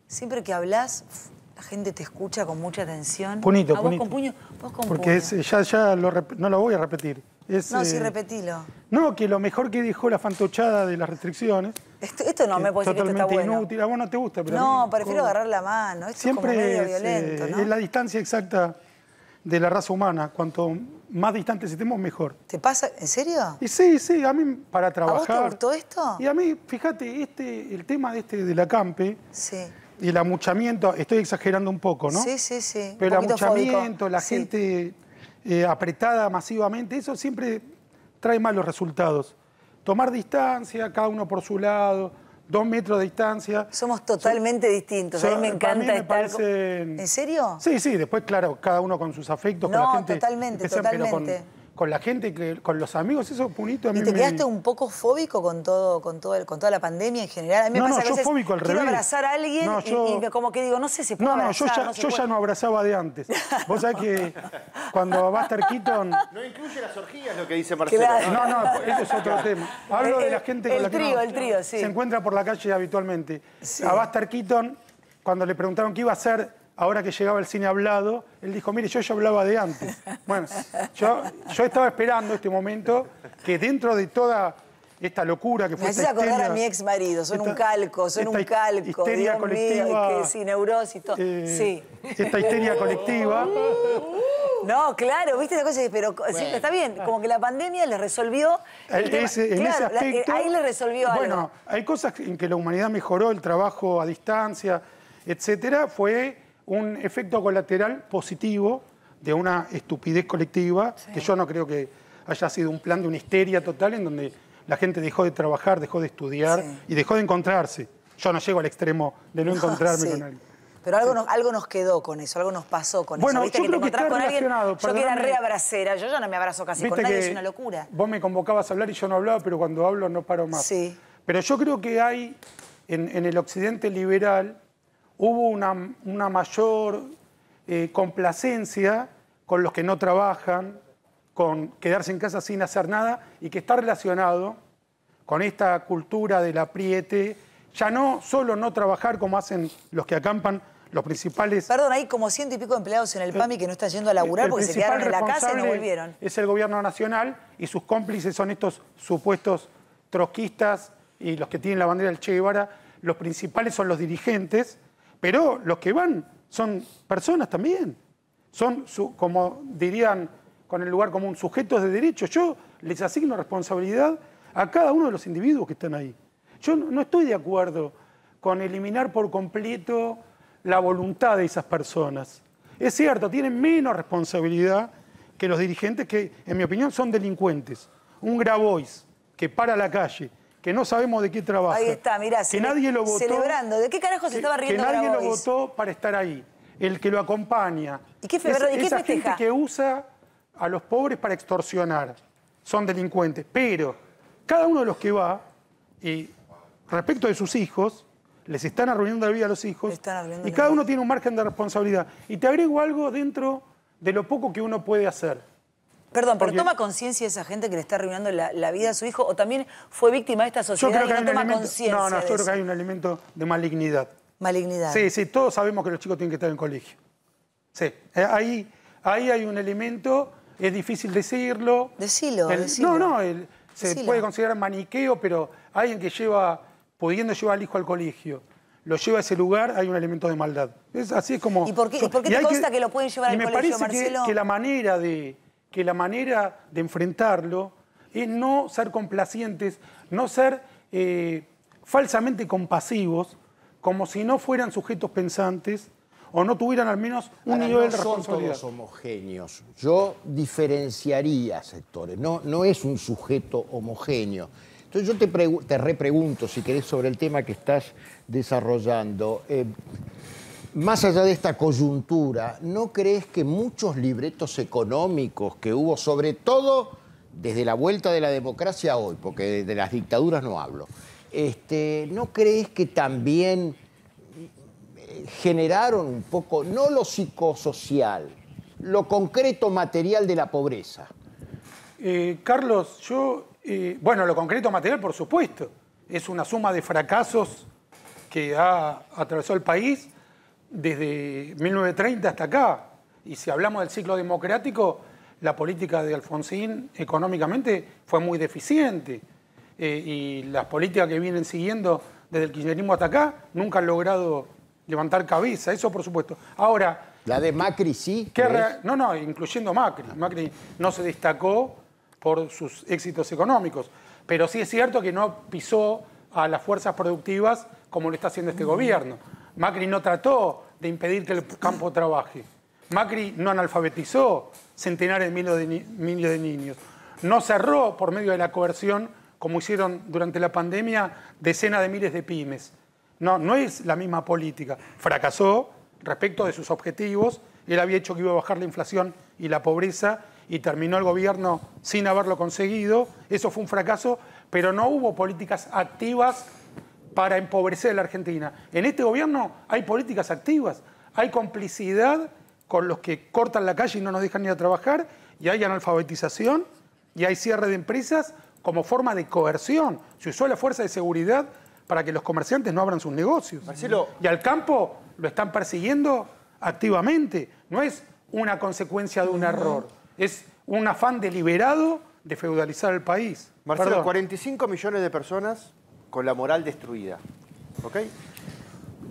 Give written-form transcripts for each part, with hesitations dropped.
Siempre que hablas, la gente te escucha con mucha atención. Punito, ¿Vos punito. con puño? Vos con Porque puño. no lo voy a repetir. No, sí, repetilo. No, que lo mejor que dijo la fantochada de las restricciones. Esto no me puede decir que esto está bueno. Inútil. A vos no te gusta, pero no, a mí, prefiero agarrar la mano. Esto siempre es como medio violento, ¿no? es la distancia exacta de la raza humana. Cuanto más distantes estemos, mejor. ¿Te pasa? ¿En serio? Y sí, a mí para trabajar. ¿A vos te gustó esto? Y a mí, fíjate, el tema del acampe. Sí. Y el amuchamiento, estoy exagerando un poco, ¿no? Sí. Pero el amuchamiento, fóbico. la gente apretada masivamente, eso siempre trae malos resultados. Tomar distancia, cada uno por su lado, 2 metros de distancia. Somos totalmente distintos. A mí me encanta estar... ¿En serio? Sí, después, claro, cada uno con sus afectos, con la gente. Totalmente. Pero con la gente, con los amigos, eso, Punito, a mí ¿Y te quedaste un poco fóbico con toda la pandemia en general? A mí me pasa que a veces fóbico al quiero revés. abrazar a alguien y como que digo, no sé si puedo abrazar. Yo ya no abrazaba de antes. Vos sabés que cuando Buster Keaton... No incluye las orgías, lo que dice Marcelo. Claro. No, eso es otro tema. Hablo de la gente con la que el trío, sí. se encuentra por la calle habitualmente. Sí. A Buster Keaton, cuando le preguntaron qué iba a hacer ahora que llegaba el cine hablado, él dijo, mire, yo ya hablaba de antes. Bueno, yo estaba esperando este momento que dentro de toda esta locura que fue esta histeria... Me haces acordar a mi ex marido, son un calco. Histeria Dios colectiva. mío, sí, neurosis, todo. Sí. Esta histeria colectiva. No, claro, viste esa cosa, pero sí, está bien, como que la pandemia le resolvió... En ese aspecto... Ahí le resolvió algo. Bueno, hay cosas en que la humanidad mejoró, el trabajo a distancia, etcétera, fue un efecto colateral positivo de una estupidez colectiva, que yo no creo que haya sido un plan de una histeria total en donde la gente dejó de trabajar, dejó de estudiar y dejó de encontrarse. Yo no llego al extremo de no encontrarme con alguien. Pero algo nos quedó con eso, algo nos pasó con bueno, eso. ¿Viste? Yo creo que está con relacionado. Alguien, yo que era re abracera, yo ya no me abrazo casi con nadie, es una locura. Vos me convocabas a hablar y yo no hablaba, pero cuando hablo no paro más. Sí. Pero yo creo que hay, en el occidente liberal, hubo una mayor complacencia con los que no trabajan, con quedarse en casa sin hacer nada, y que está relacionado con esta cultura del apriete, ya no solo no trabajar como hacen los que acampan, los principales... Perdón, hay como 100 y pico de empleados en el PAMI que no están yendo a laburar porque se quedaron en la casa y no volvieron. Es el gobierno nacional y sus cómplices son estos supuestos trotskistas y los que tienen la bandera del Che Guevara. Los principales son los dirigentes, pero los que van son personas también. Son, como dirían con el lugar común, sujetos de derecho. Yo les asigno responsabilidad a cada uno de los individuos que están ahí. Yo no estoy de acuerdo con eliminar por completo la voluntad de esas personas. Es cierto, tienen menos responsabilidad que los dirigentes que, en mi opinión, son delincuentes. Un Grabois que para la calle, que no sabemos de qué trabaja. Ahí está, mirá, que nadie lo votó, celebrando. ¿De qué carajo se estaba riendo Grabois? Que nadie Grabois? lo votó para estar ahí. El que lo acompaña. ¿Y qué esa gente que usa a los pobres para extorsionar. Son delincuentes. Pero cada uno de los que va, y respecto de sus hijos, les están arruinando la vida a los hijos. Y cada uno tiene un margen de responsabilidad. Y te agrego algo dentro de lo poco que uno puede hacer. Perdón, pero ¿toma conciencia esa gente que le está arruinando la vida a su hijo? ¿O también fue víctima de esta sociedad y no toma conciencia? No, yo creo que hay un elemento de malignidad. Malignidad. Sí, todos sabemos que los chicos tienen que estar en el colegio. Sí, ahí hay un elemento, es difícil decirlo. Decilo. Se puede considerar maniqueo, pero alguien que pudiendo llevar al hijo al colegio, lo lleva a ese lugar, hay un elemento de maldad. Así es como... ¿Y por qué te consta que lo pueden llevar al colegio, Marcelo? Me parece que la manera de enfrentarlo es no ser complacientes, no ser falsamente compasivos, como si no fueran sujetos pensantes o no tuvieran al menos un nivel de responsabilidad. No son todos homogéneos. Yo diferenciaría sectores. No es un sujeto homogéneo. Entonces yo te repregunto, si querés, sobre el tema que estás desarrollando. Más allá de esta coyuntura, ¿no crees que muchos libretos económicos que hubo, sobre todo desde la vuelta de la democracia a hoy, porque de las dictaduras no hablo, ¿no crees que también generaron un poco, no lo psicosocial, lo concreto material de la pobreza? Carlos, bueno, lo concreto material, por supuesto, es una suma de fracasos que ha atravesado el país desde 1930 hasta acá. Y si hablamos del ciclo democrático, la política de Alfonsín económicamente fue muy deficiente. Y las políticas que vienen siguiendo desde el kirchnerismo hasta acá nunca han logrado levantar cabeza, eso por supuesto. Ahora... ¿La de Macri sí? No, incluyendo Macri. Macri no se destacó por sus éxitos económicos, pero sí es cierto que no pisó a las fuerzas productivas como lo está haciendo este gobierno. Macri no trató de impedir que el campo trabaje. Macri no analfabetizó centenares de miles de niños. No cerró por medio de la coerción, como hicieron durante la pandemia, decenas de miles de pymes. No es la misma política. Fracasó respecto de sus objetivos. Él había dicho que iba a bajar la inflación y la pobreza y terminó el gobierno sin haberlo conseguido. Eso fue un fracaso, pero no hubo políticas activas para empobrecer a la Argentina. En este gobierno hay políticas activas, hay complicidad con los que cortan la calle y no nos dejan ir a trabajar, y hay analfabetización, y hay cierre de empresas como forma de coerción. Se usó la fuerza de seguridad para que los comerciantes no abran sus negocios. Marcelo. Y al campo lo están persiguiendo activamente. No es una consecuencia de un error, es un afán deliberado de feudalizar el país. Marcelo, Perdón. 45 millones de personas con la moral destruida. ¿Ok?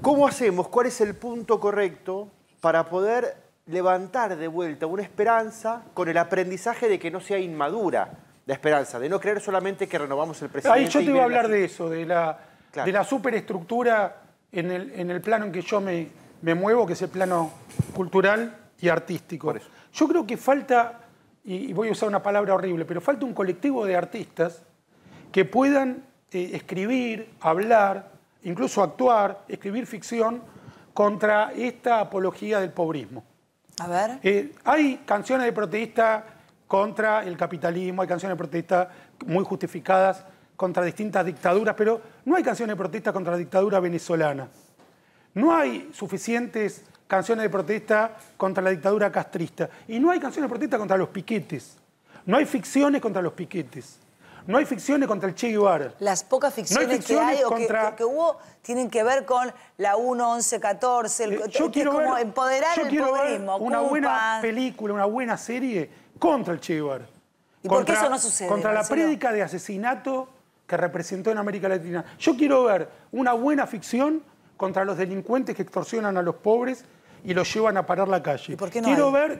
¿Cómo hacemos? ¿Cuál es el punto correcto para poder levantar de vuelta una esperanza con el aprendizaje de que no sea inmadura la esperanza, de no creer solamente que renovamos el presidente? Ahí yo te iba a hablar de eso, de la superestructura en el plano en que yo me muevo, que es el plano cultural y artístico. Por eso. Yo creo que falta, y voy a usar una palabra horrible, pero falta un colectivo de artistas que puedan escribir, hablar, incluso actuar, escribir ficción contra esta apología del pobrismo. A ver. Hay canciones de protesta contra el capitalismo, hay canciones de protesta muy justificadas contra distintas dictaduras, pero no hay canciones de protesta contra la dictadura venezolana. No hay suficientes canciones de protesta contra la dictadura castrista. Y no hay canciones de protesta contra los piquetes. No hay ficciones contra los piquetes. No hay ficciones contra el Che Guevara. Las pocas ficciones que hay o que hubo tienen que ver con la 1, 11, 14, yo quiero como ver, empoderar el pobrismo. Una buena película, una buena serie contra el Che Guevara. ¿Y por qué eso no sucede? Contra la Marcelo? prédica de asesinato que representó en América Latina. Yo quiero ver una buena ficción contra los delincuentes que extorsionan a los pobres y los llevan a parar la calle. ¿Y por qué no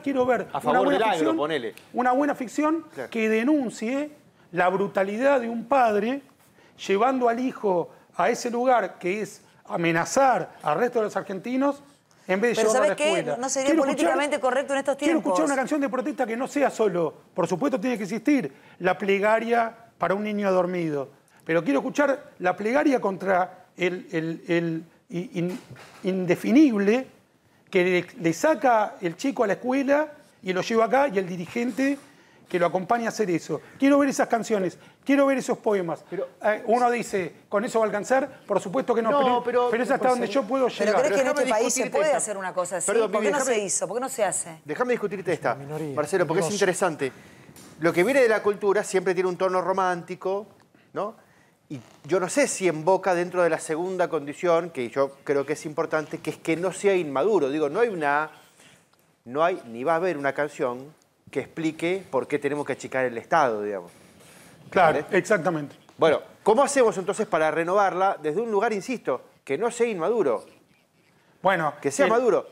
quiero ver a favor del agro, ponele. Una buena ficción Claro. que denuncie la brutalidad de un padre llevando al hijo a ese lugar que es amenazar al resto de los argentinos en vez de Pero llevarlo a la ¿sabes qué? escuela. No sería Quiero políticamente correcto en estos Quiero tiempos. escuchar una canción de protesta que no sea solo, por supuesto tiene que existir, la plegaria para un niño dormido, pero quiero escuchar la plegaria contra el indefinible que le saca el chico a la escuela y lo lleva acá, y el dirigente que lo acompaña a hacer eso. Quiero ver esas canciones, quiero ver esos poemas. Pero, uno dice, ¿con eso va a alcanzar? Por supuesto que no, pero es hasta donde yo puedo llegar. ¿Pero crees que en Déjame este país se discutirte puede esta. hacer una cosa así? Perdón, ¿Por qué Vivi, no se déjame- hizo? ¿Por qué no se hace? Déjame discutirte esta, minoría, Marcelo, porque es interesante. Lo que viene de la cultura siempre tiene un tono romántico, ¿no? Y yo no sé si emboca dentro de la segunda condición, que yo creo que es importante, que es que no sea inmaduro. Digo, no hay ni va a haber una canción que explique por qué tenemos que achicar el Estado, digamos. Claro, ¿Vale? exactamente. Bueno, ¿cómo hacemos entonces para renovarla desde un lugar, insisto, que no sea inmaduro, Bueno, que sea maduro?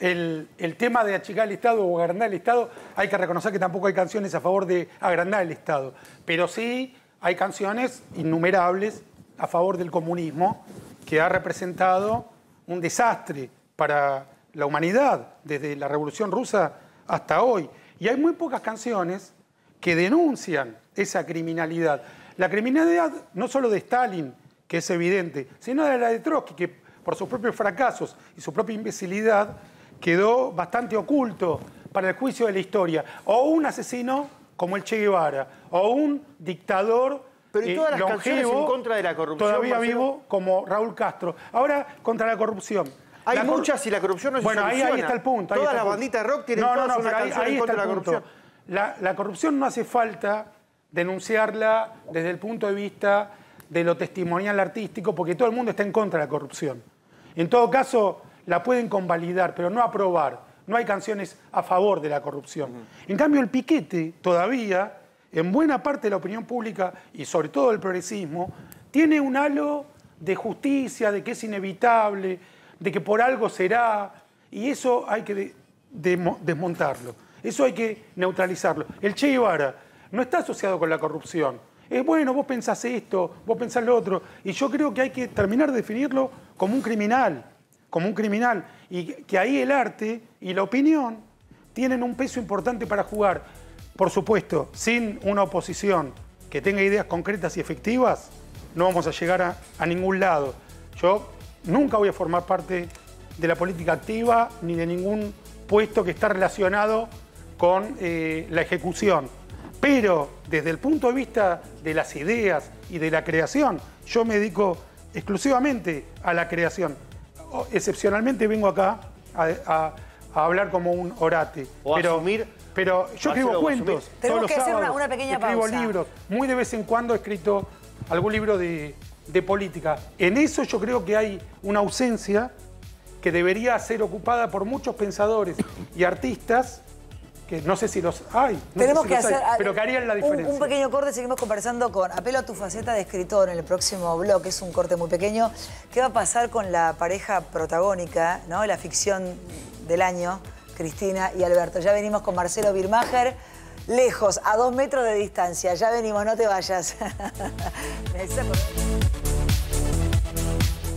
El tema de achicar el Estado o agrandar el Estado, hay que reconocer que tampoco hay canciones a favor de agrandar el Estado. Pero sí hay canciones innumerables a favor del comunismo, que ha representado un desastre para la humanidad desde la Revolución Rusa hasta hoy. Y hay muy pocas canciones que denuncian esa criminalidad. La criminalidad no solo de Stalin, que es evidente, sino de la de Trotsky, que por sus propios fracasos y su propia imbecilidad quedó bastante oculto para el juicio de la historia. O un asesino como el Che Guevara, o un dictador Pero ¿y todas las canciones longevo, en contra de la corrupción, todavía Marcelo? vivo, como Raúl Castro. Ahora, contra la corrupción. Hay muchas y la corrupción no se Bueno, ahí soluciona. está el punto. Todas las banditas rock tienen todas una pero canción en está contra de la el punto. corrupción. La corrupción no hace falta denunciarla desde el punto de vista de lo testimonial artístico, porque todo el mundo está en contra de la corrupción. En todo caso, la pueden convalidar, pero no aprobar. No hay canciones a favor de la corrupción. En cambio, el piquete todavía, en buena parte de la opinión pública y sobre todo el progresismo, tiene un halo de justicia, de que es inevitable, de que por algo será, y eso hay que desmontarlo. Eso hay que neutralizarlo. El Che Guevara no está asociado con la corrupción. Es bueno, vos pensás esto, vos pensás lo otro. Y yo creo que hay que terminar de definirlo como un criminal. Y que ahí el arte y la opinión tienen un peso importante para jugar. Por supuesto, sin una oposición que tenga ideas concretas y efectivas, no vamos a llegar a ningún lado. Yo nunca voy a formar parte de la política activa ni de ningún puesto que está relacionado con la ejecución. Pero desde el punto de vista de las ideas y de la creación, yo me dedico exclusivamente a la creación. Excepcionalmente vengo acá a hablar como un orate. Pero yo escribo cuentos. Tenemos todos que los hacer sábados, una pequeña escribo pausa. libros. Muy de vez en cuando he escrito algún libro de política. En eso yo creo que hay una ausencia que debería ser ocupada por muchos pensadores y artistas, que no sé si los hay, Tenemos que hacer pero que harían la diferencia. Un pequeño corte, seguimos conversando con Apelo a tu faceta de escritor en el próximo bloque, es un corte muy pequeño. ¿Qué va a pasar con la pareja protagónica, ¿no? La ficción del año, Cristina y Alberto? Ya venimos con Marcelo Birmacher, lejos, a 2 metros de distancia. Ya venimos, no te vayas.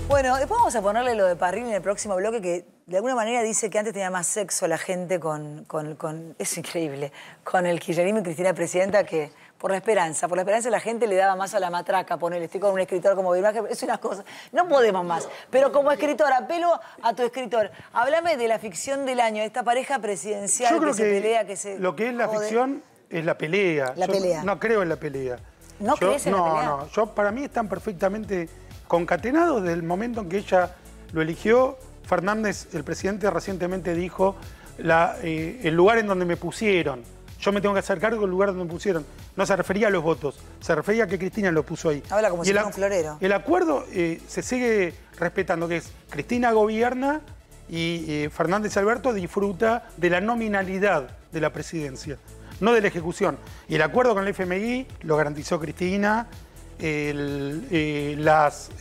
Bueno, después vamos a ponerle lo de Parrilli en el próximo bloque, que de alguna manera dice que antes tenía más sexo la gente es increíble, con el kirchnerismo y Cristina Presidenta, que por la esperanza la gente le daba más a la matraca, ponele, estoy con un escritor como Birmacher, es una cosa, no podemos más. Pero como escritor, apelo a tu escritor, háblame de la ficción del año, esta pareja presidencial que se pelea, que se lo que es la ficción es la pelea. Pelea. No creo en la pelea. ¿No crees en la pelea? No, para mí están perfectamente concatenados desde el momento en que ella lo eligió. Fernández, el presidente, recientemente dijo el lugar en donde me pusieron. Yo me tengo que hacer cargo del lugar donde me pusieron. No se refería a los votos, se refería a que Cristina lo puso ahí. Habla como si fuera un florero. El acuerdo se sigue respetando, que es Cristina gobierna y Fernández Alberto disfruta de la nominalidad de la presidencia, no de la ejecución. Y el acuerdo con el FMI lo garantizó Cristina. Las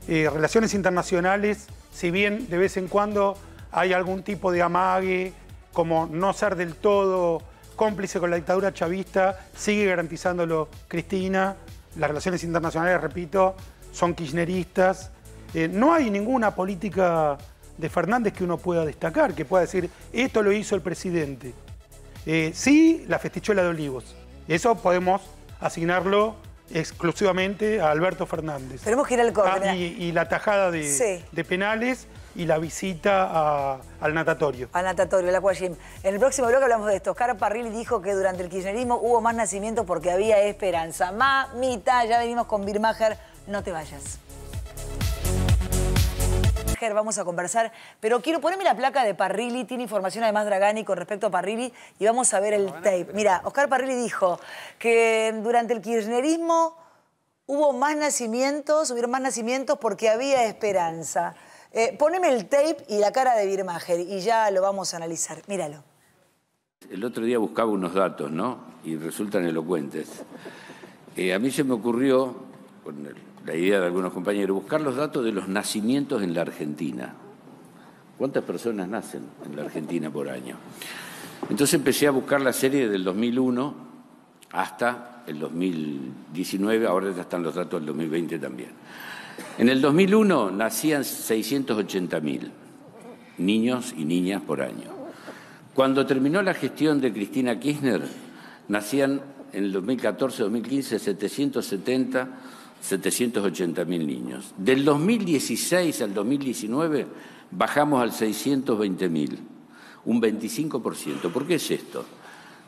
relaciones internacionales, si bien de vez en cuando hay algún tipo de amague, como no ser del todo cómplice con la dictadura chavista, sigue garantizándolo Cristina. Las relaciones internacionales, repito, son kirchneristas. No hay ninguna política de Fernández que uno pueda destacar, que pueda decir, esto lo hizo el presidente. Sí, la festichuela de Olivos. Eso podemos asignarlo exclusivamente a Alberto Fernández. Tenemos que ir al corte. Y la tajada de penales y la visita al natatorio. Al natatorio, el Aquagym. En el próximo bloque hablamos de esto. Oscar Parrilli dijo que durante el kirchnerismo hubo más nacimientos porque había esperanza. Mamita, ya venimos con Birmacher, no te vayas. Vamos a conversar, pero quiero ponerme la placa de Parrilli, tiene información además Dragani con respecto a Parrilli y vamos a ver el tape. Mira, Oscar Parrilli dijo que durante el kirchnerismo hubieron más nacimientos porque había esperanza. Poneme el tape y la cara de Birmacher y ya lo vamos a analizar. Míralo. El otro día buscaba unos datos, ¿no? Y resultan elocuentes. A mí se me ocurrió, con la idea de algunos compañeros, buscar los datos de los nacimientos en la Argentina. ¿Cuántas personas nacen en la Argentina por año? Entonces empecé a buscar la serie del 2001 hasta el 2019, ahora ya están los datos del 2020 también. En el 2001 nacían 680.000 niños y niñas por año. Cuando terminó la gestión de Cristina Kirchner, nacían en el 2014-2015 780.000 niños. Del 2016 al 2019 bajamos al 620.000, un 25%. ¿Por qué es esto?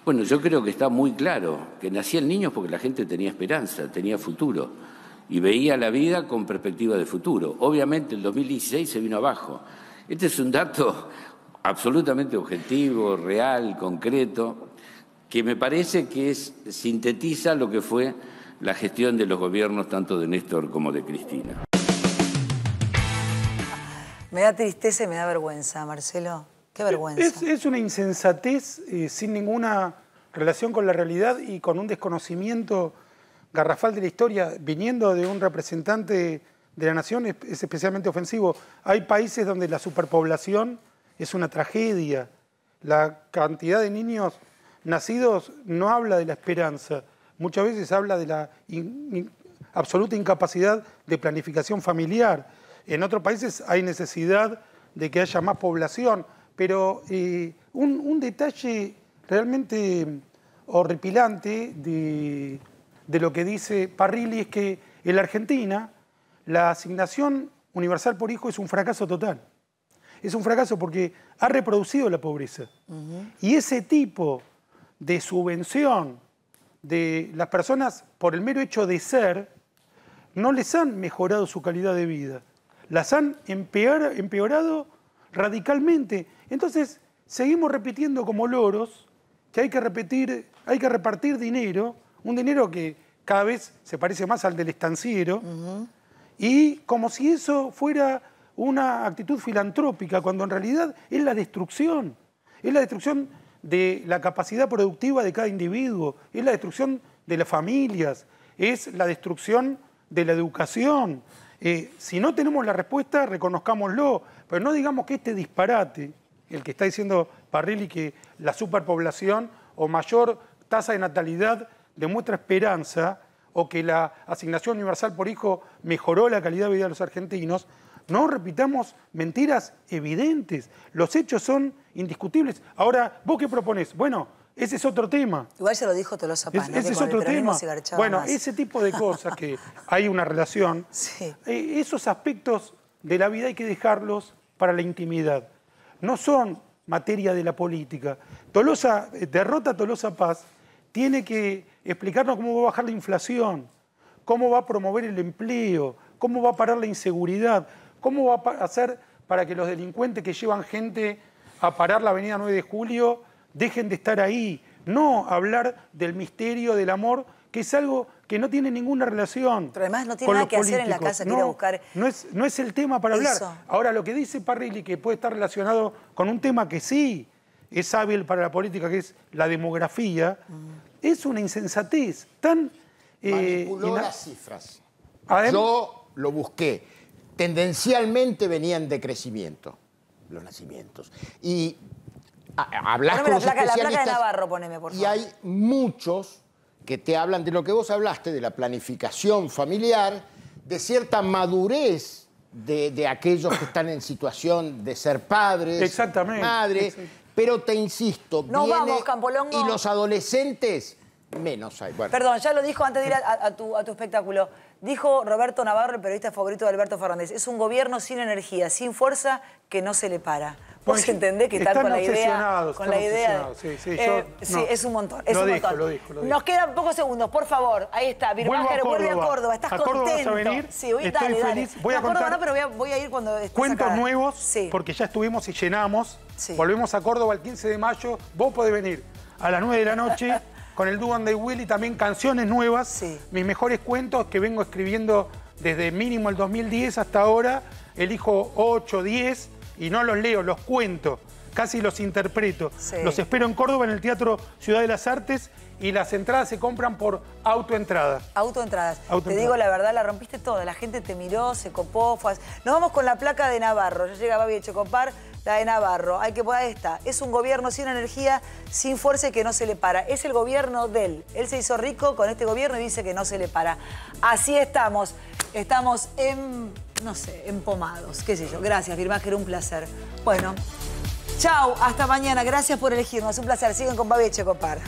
Bueno, yo creo que está muy claro que nacían niños porque la gente tenía esperanza, tenía futuro y veía la vida con perspectiva de futuro. Obviamente el 2016 se vino abajo. Este es un dato absolutamente objetivo, real, concreto, que me parece que sintetiza lo que fue la gestión de los gobiernos tanto de Néstor como de Cristina. Me da tristeza y me da vergüenza, Marcelo. Qué vergüenza. Es una insensatez sin ninguna relación con la realidad y con un desconocimiento garrafal de la historia, viniendo de un representante de la nación, es especialmente ofensivo. Hay países donde la superpoblación es una tragedia. La cantidad de niños nacidos no habla de la esperanza, muchas veces habla de la absoluta incapacidad de planificación familiar. En otros países hay necesidad de que haya más población, pero un detalle realmente horripilante de lo que dice Parrilli es que en la Argentina la asignación universal por hijo es un fracaso total. Es un fracaso porque ha reproducido la pobreza. Y ese tipo de subvención de las personas por el mero hecho de ser, no les han mejorado su calidad de vida. Las han empeorado radicalmente. Entonces, seguimos repitiendo como loros que hay que repartir dinero, un dinero que cada vez se parece más al del estanciero, y como si eso fuera una actitud filantrópica, cuando en realidad es la destrucción de la capacidad productiva de cada individuo, es la destrucción de las familias, es la destrucción de la educación. Si no tenemos la respuesta, reconozcámoslo, pero no digamos que este disparate, el que está diciendo Parrilli, que la superpoblación o mayor tasa de natalidad demuestra esperanza, o que la asignación universal por hijo mejoró la calidad de vida de los argentinos. No repitamos mentiras evidentes. Los hechos son indiscutibles. Ahora, ¿vos qué proponés? Bueno, ese es otro tema. Igual se lo dijo Tolosa Paz, ¿no? Ese es otro tema. Bueno, más. ese tipo de cosas que hay una relación, sí. Esos aspectos de la vida hay que dejarlos para la intimidad. No son materia de la política. Derrota a Tolosa Paz tiene que explicarnos cómo va a bajar la inflación, cómo va a promover el empleo, cómo va a parar la inseguridad, cómo va a hacer para que los delincuentes que llevan gente a parar la avenida 9 de Julio dejen de estar ahí. No hablar del misterio del amor, que es algo que no tiene ninguna relación. Pero además no tiene nada que hacer en la casa, que ir a buscar. No es el tema para hablar. Ahora, lo que dice Parrilli, que puede estar relacionado con un tema que sí es hábil para la política, que es la demografía, es una insensatez tan... Manipuló las cifras. Además, yo lo busqué. Tendencialmente venían en decrecimiento los nacimientos. Y hablas con los especialistas... La placa de Navarro, poneme, por favor. Y hay muchos que te hablan de lo que vos hablaste, de la planificación familiar, de cierta madurez de aquellos que están en situación de ser padres, exactamente, madres. exactamente. Pero te insisto, no vamos, Campolongo. Y los adolescentes, menos hay. Bueno. Perdón, ya lo dijo antes de ir a tu espectáculo. Dijo Roberto Navarro, el periodista favorito de Alberto Fernández, es un gobierno sin energía, sin fuerza, que no se le para. ¿Vos entendés que están con la idea? Con la idea. Sí, es un montón. Lo dijo. Nos quedan pocos segundos, por favor. Ahí está. Birmacher vuelve a Córdoba. ¿Estás contento? Córdoba vas a venir. Sí, dale. Feliz. Voy a contar Córdoba no, pero voy a ir cuando estés cuentos acá. nuevos, sí. Porque ya estuvimos y llenamos. Sí. Volvemos a Córdoba el 15 de mayo. Vos podés venir a las 9 de la noche con el dúo de Willy, también canciones nuevas. Sí. Mis mejores cuentos que vengo escribiendo desde mínimo el 2010 hasta ahora. Elijo 8, 10 y no los leo, los cuento. Casi los interpreto. Sí. Los espero en Córdoba, en el Teatro Ciudad de las Artes, y las entradas se compran por autoentrada. Autoentradas. Te digo la verdad, la rompiste toda. La gente te miró, se copó. Nos vamos con la placa de Navarro. Ya llega Babi Echecopar, la de Navarro. Hay que poner esta. Es un gobierno sin energía, sin fuerza y que no se le para. Es el gobierno de él. Él se hizo rico con este gobierno y dice que no se le para. Así estamos. Estamos no sé, empomados. Qué sé yo. Gracias, Birmacher, un placer. Bueno. Chau, hasta mañana. Gracias por elegirnos. Un placer. Siguen con Babi Echecopar.